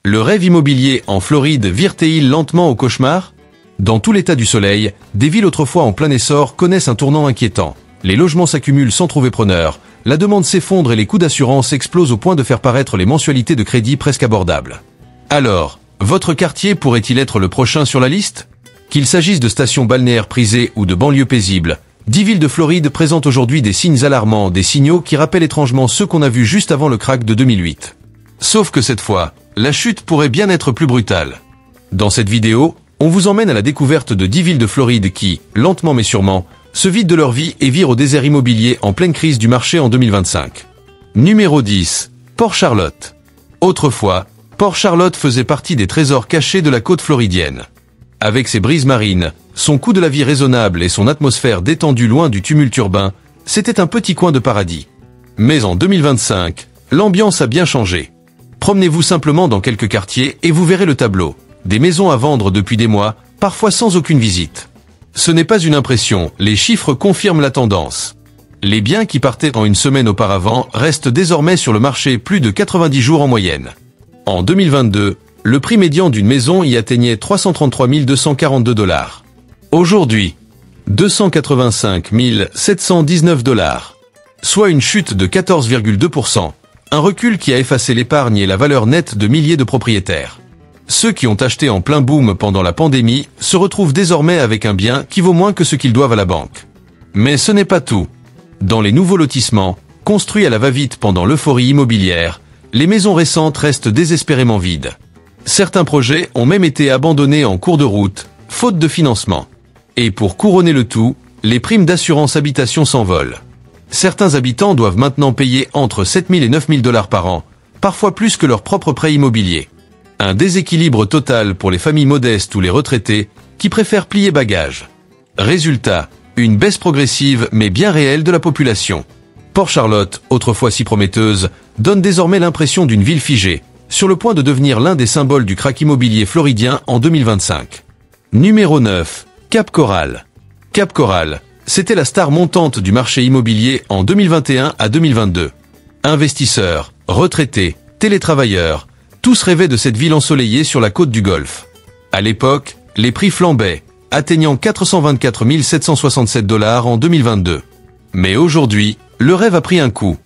Le rêve immobilier en Floride vire-t-il lentement au cauchemar? Dans tout l'état du soleil, des villes autrefois en plein essor connaissent un tournant inquiétant. Les logements s'accumulent sans trouver preneur, la demande s'effondre et les coûts d'assurance explosent au point de faire paraître les mensualités de crédit presque abordables. Alors, votre quartier pourrait-il être le prochain sur la liste? Qu'il s'agisse de stations balnéaires prisées ou de banlieues paisibles, 10 villes de Floride présentent aujourd'hui des signes alarmants, des signaux qui rappellent étrangement ceux qu'on a vus juste avant le krach de 2008. Sauf que cette fois, la chute pourrait bien être plus brutale. Dans cette vidéo, on vous emmène à la découverte de 10 villes de Floride qui, lentement mais sûrement, se vident de leur vie et virent au désert immobilier en pleine crise du marché en 2025. Numéro 10. Port Charlotte. Autrefois, Port Charlotte faisait partie des trésors cachés de la côte floridienne. Avec ses brises marines, son coût de la vie raisonnable et son atmosphère détendue loin du tumulte urbain, c'était un petit coin de paradis. Mais en 2025, l'ambiance a bien changé. Promenez-vous simplement dans quelques quartiers et vous verrez le tableau. Des maisons à vendre depuis des mois, parfois sans aucune visite. Ce n'est pas une impression, les chiffres confirment la tendance. Les biens qui partaient en une semaine auparavant restent désormais sur le marché plus de 90 jours en moyenne. En 2022, le prix médian d'une maison y atteignait 333 242 $. Aujourd'hui, 285 719 $, soit une chute de 14,2%, un recul qui a effacé l'épargne et la valeur nette de milliers de propriétaires. Ceux qui ont acheté en plein boom pendant la pandémie se retrouvent désormais avec un bien qui vaut moins que ce qu'ils doivent à la banque. Mais ce n'est pas tout. Dans les nouveaux lotissements, construits à la va-vite pendant l'euphorie immobilière, les maisons récentes restent désespérément vides. Certains projets ont même été abandonnés en cours de route, faute de financement. Et pour couronner le tout, les primes d'assurance habitation s'envolent. Certains habitants doivent maintenant payer entre 7 000 et 9 000 $ par an, parfois plus que leur propre prêt immobilier. Un déséquilibre total pour les familles modestes ou les retraités qui préfèrent plier bagages. Résultat, une baisse progressive mais bien réelle de la population. Port Charlotte, autrefois si prometteuse, donne désormais l'impression d'une ville figée, sur le point de devenir l'un des symboles du krach immobilier floridien en 2025. Numéro 9. Cap Coral. Cap Coral, c'était la star montante du marché immobilier en 2021 à 2022. Investisseurs, retraités, télétravailleurs, tous rêvaient de cette ville ensoleillée sur la côte du Golfe. À l'époque, les prix flambaient, atteignant 424 767 $ en 2022. Mais aujourd'hui, le rêve a pris un coup.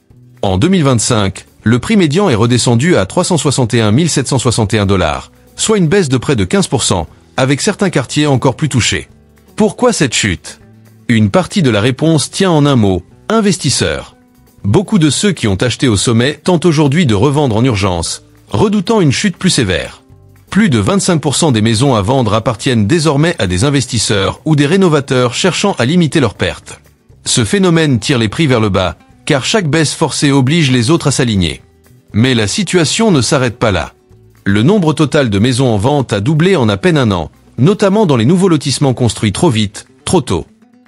En 2025, le prix médian est redescendu à 361 761 $, soit une baisse de près de 15%, avec certains quartiers encore plus touchés. Pourquoi cette chute? Une partie de la réponse tient en un mot, investisseurs. Beaucoup de ceux qui ont acheté au sommet tentent aujourd'hui de revendre en urgence, redoutant une chute plus sévère. Plus de 25% des maisons à vendre appartiennent désormais à des investisseurs ou des rénovateurs cherchant à limiter leurs pertes. Ce phénomène tire les prix vers le bas, car chaque baisse forcée oblige les autres à s'aligner. Mais la situation ne s'arrête pas là. Le nombre total de maisons en vente a doublé en à peine un an, notamment dans les nouveaux lotissements construits trop vite, trop tôt.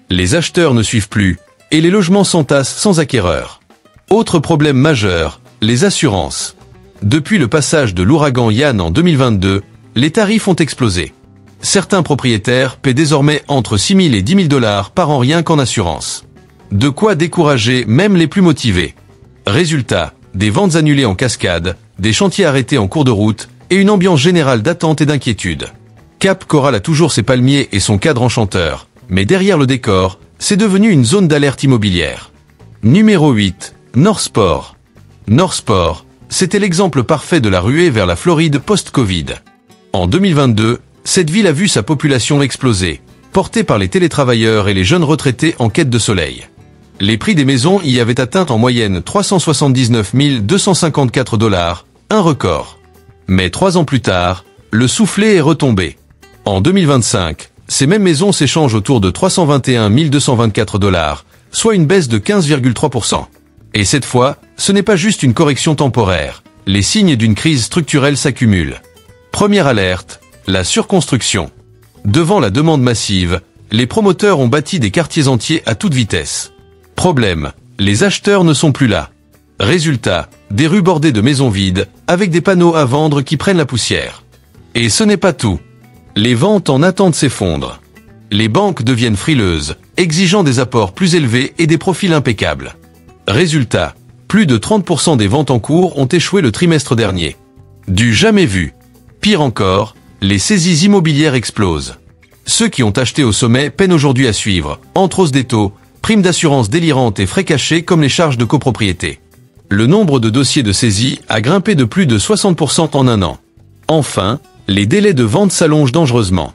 Les acheteurs ne suivent plus, et les logements s'entassent sans acquéreur. Autre problème majeur, les assurances. Depuis le passage de l'ouragan Yann en 2022, les tarifs ont explosé. Certains propriétaires paient désormais entre 6 000 et 10 000 $ par an rien qu'en assurance. De quoi décourager même les plus motivés. Résultat, des ventes annulées en cascade, des chantiers arrêtés en cours de route, et une ambiance générale d'attente et d'inquiétude. Cap Coral a toujours ses palmiers et son cadre enchanteur, mais derrière le décor, c'est devenu une zone d'alerte immobilière. Numéro 8. Northport. Northport, c'était l'exemple parfait de la ruée vers la Floride post-Covid. En 2022, cette ville a vu sa population exploser, portée par les télétravailleurs et les jeunes retraités en quête de soleil. Les prix des maisons y avaient atteint en moyenne 379 254 $, un record. Mais 3 ans plus tard, le soufflet est retombé. En 2025, ces mêmes maisons s'échangent autour de 321 224 $, soit une baisse de 15,3%. Et cette fois, ce n'est pas juste une correction temporaire. Les signes d'une crise structurelle s'accumulent. Première alerte, la surconstruction. Devant la demande massive, les promoteurs ont bâti des quartiers entiers à toute vitesse. Problème, les acheteurs ne sont plus là. Résultat, des rues bordées de maisons vides, avec des panneaux à vendre qui prennent la poussière. Et ce n'est pas tout. Les ventes en attente s'effondrent. Les banques deviennent frileuses, exigeant des apports plus élevés et des profils impeccables. Résultat, plus de 30% des ventes en cours ont échoué le trimestre dernier. Du jamais vu. Pire encore, les saisies immobilières explosent. Ceux qui ont acheté au sommet peinent aujourd'hui à suivre, entre hausse des taux, primes d'assurance délirantes et frais cachés comme les charges de copropriété. Le nombre de dossiers de saisie a grimpé de plus de 60% en un an. Enfin, les délais de vente s'allongent dangereusement.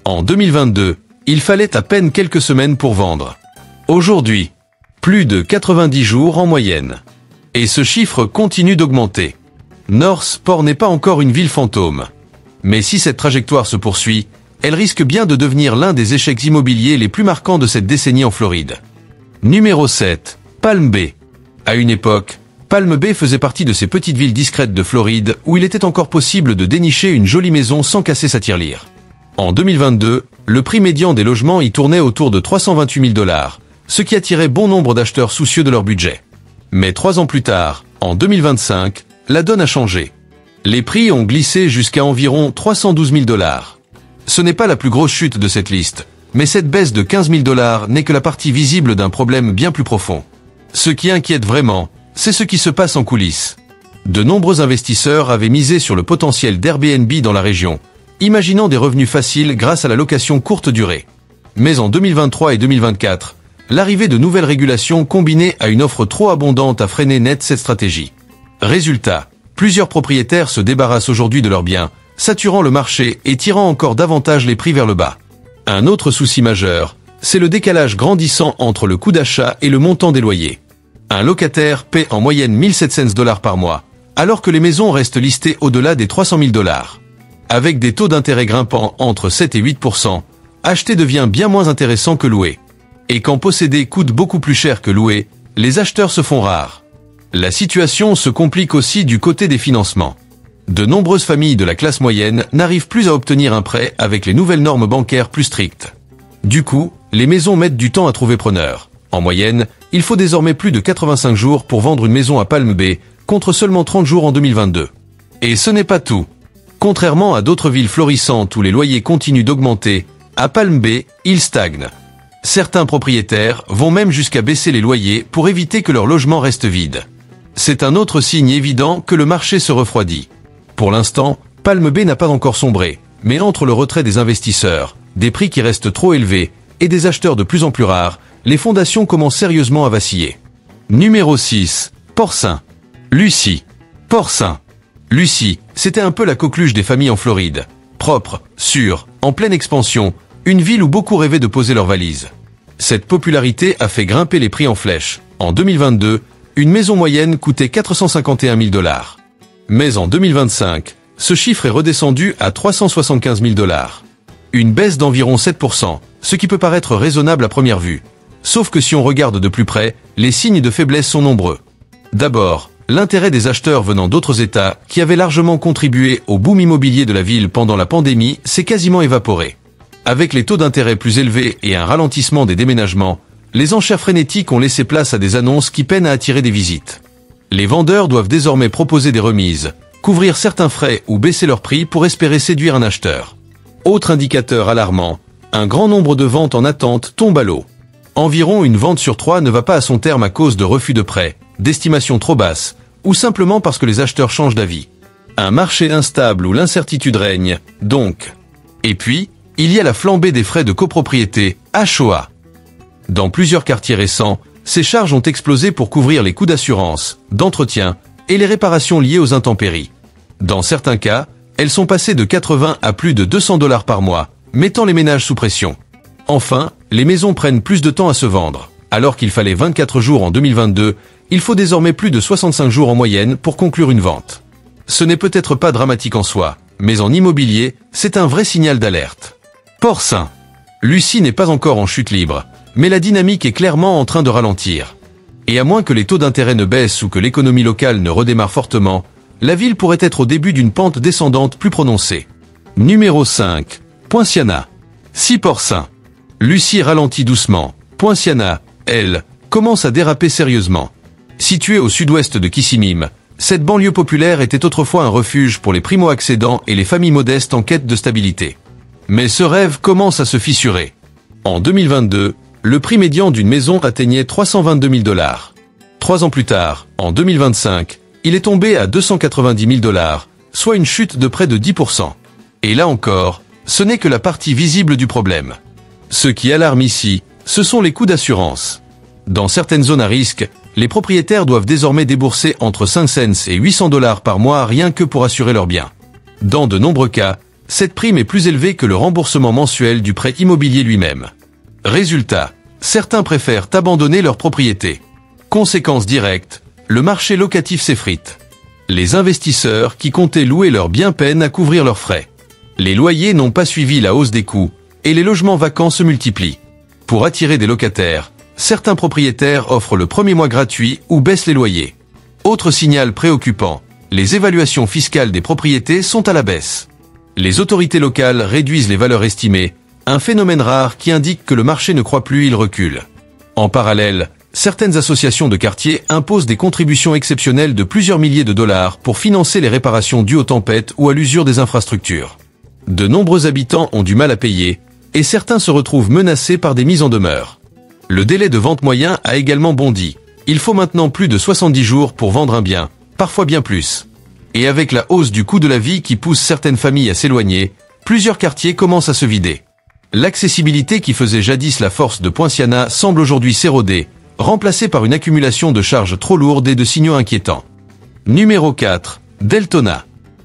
En 2022, il fallait à peine quelques semaines pour vendre. Aujourd'hui, plus de 90 jours en moyenne. Et ce chiffre continue d'augmenter. Northport n'est pas encore une ville fantôme. Mais si cette trajectoire se poursuit, elle risque bien de devenir l'un des échecs immobiliers les plus marquants de cette décennie en Floride. Numéro 7. Palm Bay. À une époque, Palm Bay faisait partie de ces petites villes discrètes de Floride où il était encore possible de dénicher une jolie maison sans casser sa tirelire. En 2022, le prix médian des logements y tournait autour de 328 000 $, ce qui attirait bon nombre d'acheteurs soucieux de leur budget. Mais 3 ans plus tard, en 2025, la donne a changé. Les prix ont glissé jusqu'à environ 312 000 $. Ce n'est pas la plus grosse chute de cette liste, mais cette baisse de 15 000 $ n'est que la partie visible d'un problème bien plus profond. Ce qui inquiète vraiment, c'est ce qui se passe en coulisses. De nombreux investisseurs avaient misé sur le potentiel d'Airbnb dans la région, imaginant des revenus faciles grâce à la location courte durée. Mais en 2023 et 2024, l'arrivée de nouvelles régulations combinée à une offre trop abondante a freiné net cette stratégie. Résultat, plusieurs propriétaires se débarrassent aujourd'hui de leurs biens, saturant le marché et tirant encore davantage les prix vers le bas. Un autre souci majeur, c'est le décalage grandissant entre le coût d'achat et le montant des loyers. Un locataire paie en moyenne 1 700 $ par mois, alors que les maisons restent listées au-delà des 300 000 $. Avec des taux d'intérêt grimpant entre 7 et 8%, acheter devient bien moins intéressant que louer. Et quand posséder coûte beaucoup plus cher que louer, les acheteurs se font rares. La situation se complique aussi du côté des financements. De nombreuses familles de la classe moyenne n'arrivent plus à obtenir un prêt avec les nouvelles normes bancaires plus strictes. Du coup, les maisons mettent du temps à trouver preneur. En moyenne, il faut désormais plus de 85 jours pour vendre une maison à Palm Bay, contre seulement 30 jours en 2022. Et ce n'est pas tout. Contrairement à d'autres villes florissantes où les loyers continuent d'augmenter, à Palm Bay, ils stagnent. Certains propriétaires vont même jusqu'à baisser les loyers pour éviter que leur logement reste vide. C'est un autre signe évident que le marché se refroidit. Pour l'instant, Palm Bay n'a pas encore sombré, mais entre le retrait des investisseurs, des prix qui restent trop élevés et des acheteurs de plus en plus rares, les fondations commencent sérieusement à vaciller. Numéro 6. Port-Saint. Lucie. Port-Saint. Lucie, c'était un peu la coqueluche des familles en Floride. Propre, sûre, en pleine expansion, une ville où beaucoup rêvaient de poser leurs valises. Cette popularité a fait grimper les prix en flèche. En 2022, une maison moyenne coûtait 451 000 $. Mais en 2025, ce chiffre est redescendu à 375 000 $. Une baisse d'environ 7%, ce qui peut paraître raisonnable à première vue. Sauf que si on regarde de plus près, les signes de faiblesse sont nombreux. D'abord, l'intérêt des acheteurs venant d'autres États, qui avaient largement contribué au boom immobilier de la ville pendant la pandémie, s'est quasiment évaporé. Avec les taux d'intérêt plus élevés et un ralentissement des déménagements, les enchères frénétiques ont laissé place à des annonces qui peinent à attirer des visites. Les vendeurs doivent désormais proposer des remises, couvrir certains frais ou baisser leur prix pour espérer séduire un acheteur. Autre indicateur alarmant, un grand nombre de ventes en attente tombent à l'eau. Environ une vente sur 3 ne va pas à son terme à cause de refus de prêt, d'estimations trop basses, ou simplement parce que les acheteurs changent d'avis. Un marché instable où l'incertitude règne, donc. Et puis, il y a la flambée des frais de copropriété, HOA. Dans plusieurs quartiers récents, ces charges ont explosé pour couvrir les coûts d'assurance, d'entretien et les réparations liées aux intempéries. Dans certains cas, elles sont passées de 80 à plus de 200 $ par mois, mettant les ménages sous pression. Enfin, les maisons prennent plus de temps à se vendre. Alors qu'il fallait 24 jours en 2022, il faut désormais plus de 65 jours en moyenne pour conclure une vente. Ce n'est peut-être pas dramatique en soi, mais en immobilier, c'est un vrai signal d'alerte. Port-Saint. Lucie n'est pas encore en chute libre, mais la dynamique est clairement en train de ralentir. Et à moins que les taux d'intérêt ne baissent ou que l'économie locale ne redémarre fortement, la ville pourrait être au début d'une pente descendante plus prononcée. Numéro 5. Poinciana. 6 Port-Saint. Lucie ralentit doucement. Poinciana, elle, commence à déraper sérieusement. Située au sud-ouest de Kissimmee, cette banlieue populaire était autrefois un refuge pour les primo-accédants et les familles modestes en quête de stabilité. Mais ce rêve commence à se fissurer. En 2022, le prix médian d'une maison atteignait 322 000 $. 3 ans plus tard, en 2025, il est tombé à 290 000 $, soit une chute de près de 10%. Et là encore, ce n'est que la partie visible du problème. Ce qui alarme ici, ce sont les coûts d'assurance. Dans certaines zones à risque, les propriétaires doivent désormais débourser entre 5 cents et 800 $ par mois rien que pour assurer leurs biens. Dans de nombreux cas, cette prime est plus élevée que le remboursement mensuel du prêt immobilier lui-même. Résultat, certains préfèrent abandonner leur propriété. Conséquence directe, le marché locatif s'effrite. Les investisseurs qui comptaient louer leurs biens peinent à couvrir leurs frais. Les loyers n'ont pas suivi la hausse des coûts, et les logements vacants se multiplient. Pour attirer des locataires, certains propriétaires offrent le premier mois gratuit ou baissent les loyers. Autre signal préoccupant, les évaluations fiscales des propriétés sont à la baisse. Les autorités locales réduisent les valeurs estimées, un phénomène rare qui indique que le marché ne croît plus, il recule. En parallèle, certaines associations de quartier imposent des contributions exceptionnelles de plusieurs milliers de dollars pour financer les réparations dues aux tempêtes ou à l'usure des infrastructures. De nombreux habitants ont du mal à payer, et certains se retrouvent menacés par des mises en demeure. Le délai de vente moyen a également bondi. Il faut maintenant plus de 70 jours pour vendre un bien, parfois bien plus. Et avec la hausse du coût de la vie qui pousse certaines familles à s'éloigner, plusieurs quartiers commencent à se vider. L'accessibilité qui faisait jadis la force de Poinciana semble aujourd'hui s'éroder, remplacée par une accumulation de charges trop lourdes et de signaux inquiétants. Numéro 4. Deltona.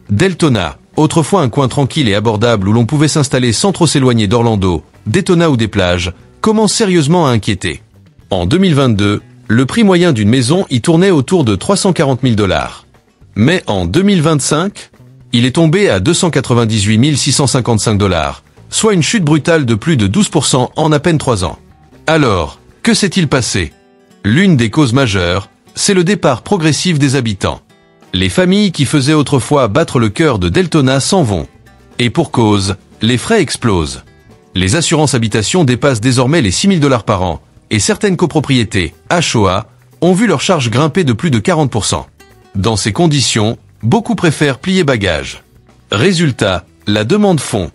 Deltona, autrefois un coin tranquille et abordable où l'on pouvait s'installer sans trop s'éloigner d'Orlando, Daytona ou des plages, commence sérieusement à inquiéter. En 2022, le prix moyen d'une maison y tournait autour de 340 000 $. Mais en 2025, il est tombé à 298 655 $, soit une chute brutale de plus de 12% en à peine 3 ans. Alors, que s'est-il passé? L'une des causes majeures, c'est le départ progressif des habitants. Les familles qui faisaient autrefois battre le cœur de Deltona s'en vont. Et pour cause, les frais explosent. Les assurances habitation dépassent désormais les 6 000 $ par an, et certaines copropriétés, HOA, ont vu leurs charges grimper de plus de 40%. Dans ces conditions, beaucoup préfèrent plier bagages. Résultat, la demande fond.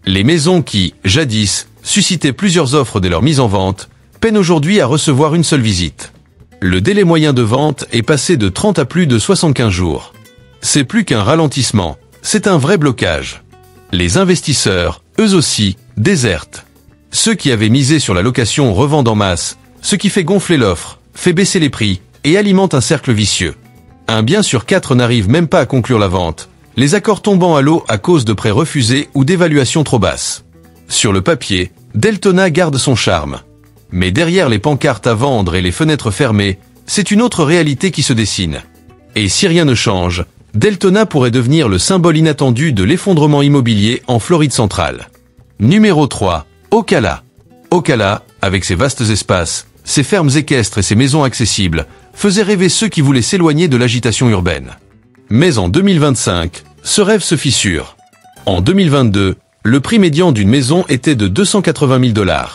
Les maisons qui, jadis, suscitaient plusieurs offres dès leur mise en vente, peinent aujourd'hui à recevoir une seule visite. Le délai moyen de vente est passé de 30 à plus de 75 jours. C'est plus qu'un ralentissement, c'est un vrai blocage. Les investisseurs, eux aussi, désertent. Ceux qui avaient misé sur la location revendent en masse, ce qui fait gonfler l'offre, fait baisser les prix et alimente un cercle vicieux. Un bien sur 4 n'arrive même pas à conclure la vente, les accords tombant à l'eau à cause de prêts refusés ou d'évaluations trop basses. Sur le papier, Deltona garde son charme. Mais derrière les pancartes à vendre et les fenêtres fermées, c'est une autre réalité qui se dessine. Et si rien ne change, Deltona pourrait devenir le symbole inattendu de l'effondrement immobilier en Floride centrale. Numéro 3. Ocala. Ocala, avec ses vastes espaces, ses fermes équestres et ses maisons accessibles, faisait rêver ceux qui voulaient s'éloigner de l'agitation urbaine. Mais en 2025, ce rêve se fissure. En 2022, le prix médian d'une maison était de 280 000 $.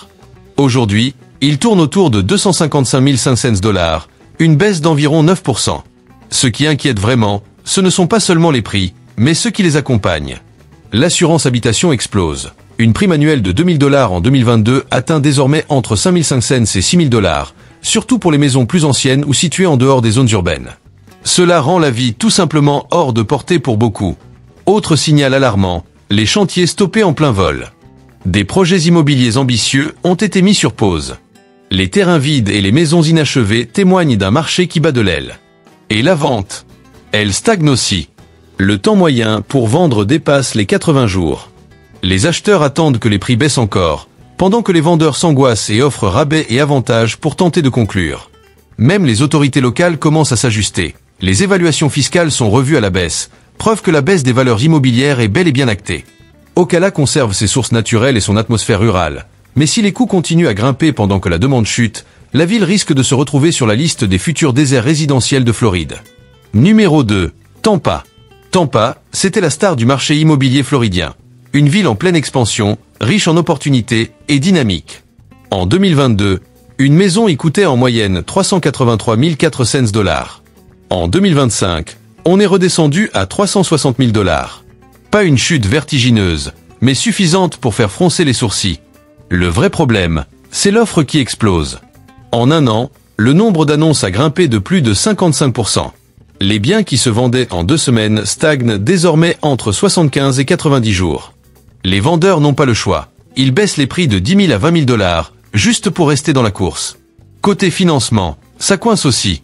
Aujourd'hui, il tourne autour de 255 500 $, une baisse d'environ 9%. Ce qui inquiète vraiment, ce ne sont pas seulement les prix, mais ceux qui les accompagnent. L'assurance habitation explose. Une prime annuelle de 2 000 $ en 2022 atteint désormais entre 5 500 et 6 000 $, surtout pour les maisons plus anciennes ou situées en dehors des zones urbaines. Cela rend la vie tout simplement hors de portée pour beaucoup. Autre signal alarmant, les chantiers stoppés en plein vol. Des projets immobiliers ambitieux ont été mis sur pause. Les terrains vides et les maisons inachevées témoignent d'un marché qui bat de l'aile. Et la vente, elle stagne aussi. Le temps moyen pour vendre dépasse les 80 jours. Les acheteurs attendent que les prix baissent encore, pendant que les vendeurs s'angoissent et offrent rabais et avantages pour tenter de conclure. Même les autorités locales commencent à s'ajuster. Les évaluations fiscales sont revues à la baisse, preuve que la baisse des valeurs immobilières est bel et bien actée. Ocala conserve ses sources naturelles et son atmosphère rurale, mais si les coûts continuent à grimper pendant que la demande chute, la ville risque de se retrouver sur la liste des futurs déserts résidentiels de Floride. Numéro 2. Tampa. Tampa, c'était la star du marché immobilier floridien. Une ville en pleine expansion, riche en opportunités et dynamique. En 2022, une maison y coûtait en moyenne 383 400 $. En 2025, on est redescendu à 360 000 $. Pas une chute vertigineuse, mais suffisante pour faire froncer les sourcils. Le vrai problème, c'est l'offre qui explose. En un an, le nombre d'annonces a grimpé de plus de 55%. Les biens qui se vendaient en 2 semaines stagnent désormais entre 75 et 90 jours. Les vendeurs n'ont pas le choix. Ils baissent les prix de 10 000 à 20 000 dollars, juste pour rester dans la course. Côté financement, ça coince aussi.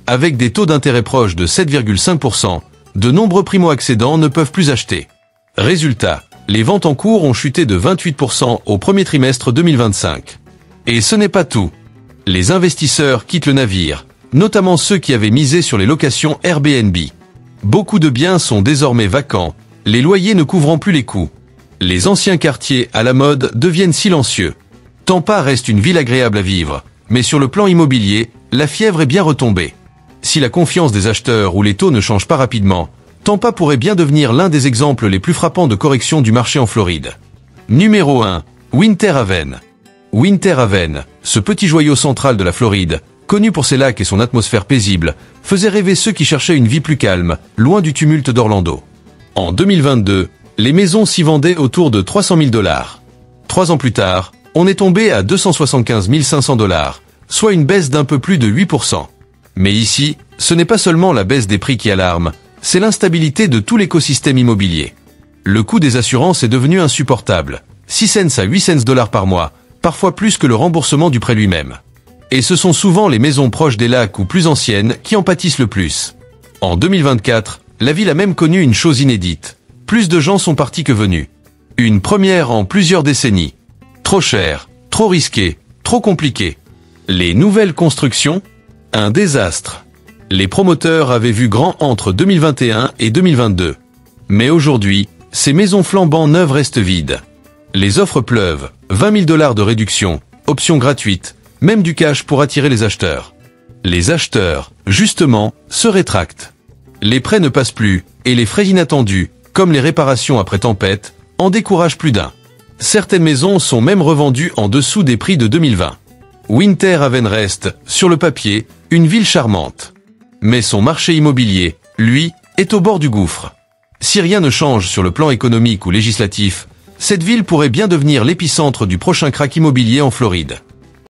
Avec des taux d'intérêt proches de 7,5%, de nombreux primo-accédants ne peuvent plus acheter. Résultat, les ventes en cours ont chuté de 28% au premier trimestre 2025. Et ce n'est pas tout. Les investisseurs quittent le navire, notamment ceux qui avaient misé sur les locations Airbnb. Beaucoup de biens sont désormais vacants, les loyers ne couvrant plus les coûts. Les anciens quartiers à la mode deviennent silencieux. Tampa reste une ville agréable à vivre, mais sur le plan immobilier, la fièvre est bien retombée. Si la confiance des acheteurs ou les taux ne changent pas rapidement, Tampa pourrait bien devenir l'un des exemples les plus frappants de correction du marché en Floride. Numéro 1. Winter Haven. Winter Haven, ce petit joyau central de la Floride, connu pour ses lacs et son atmosphère paisible, faisait rêver ceux qui cherchaient une vie plus calme, loin du tumulte d'Orlando. En 2022, les maisons s'y vendaient autour de 300 000 dollars. 3 ans plus tard, on est tombé à 275 500 dollars, soit une baisse d'un peu plus de 8%. Mais ici, ce n'est pas seulement la baisse des prix qui alarme, c'est l'instabilité de tout l'écosystème immobilier. Le coût des assurances est devenu insupportable, 6 cents à 8 cents dollars par mois, parfois plus que le remboursement du prêt lui-même. Et ce sont souvent les maisons proches des lacs ou plus anciennes qui en pâtissent le plus. En 2024, la ville a même connu une chose inédite. Plus de gens sont partis que venus. Une première en plusieurs décennies. Trop cher, trop risqué, trop compliqué. Les nouvelles constructions? Un désastre. Les promoteurs avaient vu grand entre 2021 et 2022. Mais aujourd'hui, ces maisons flambant neuves restent vides. Les offres pleuvent, 20 000 dollars de réduction, options gratuites, même du cash pour attirer les acheteurs. Les acheteurs, justement, se rétractent. Les prêts ne passent plus, et les frais inattendus, comme les réparations après tempête, en découragent plus d'un. Certaines maisons sont même revendues en dessous des prix de 2020. Winter Haven reste, sur le papier, une ville charmante. Mais son marché immobilier, lui, est au bord du gouffre. Si rien ne change sur le plan économique ou législatif, cette ville pourrait bien devenir l'épicentre du prochain krach immobilier en Floride.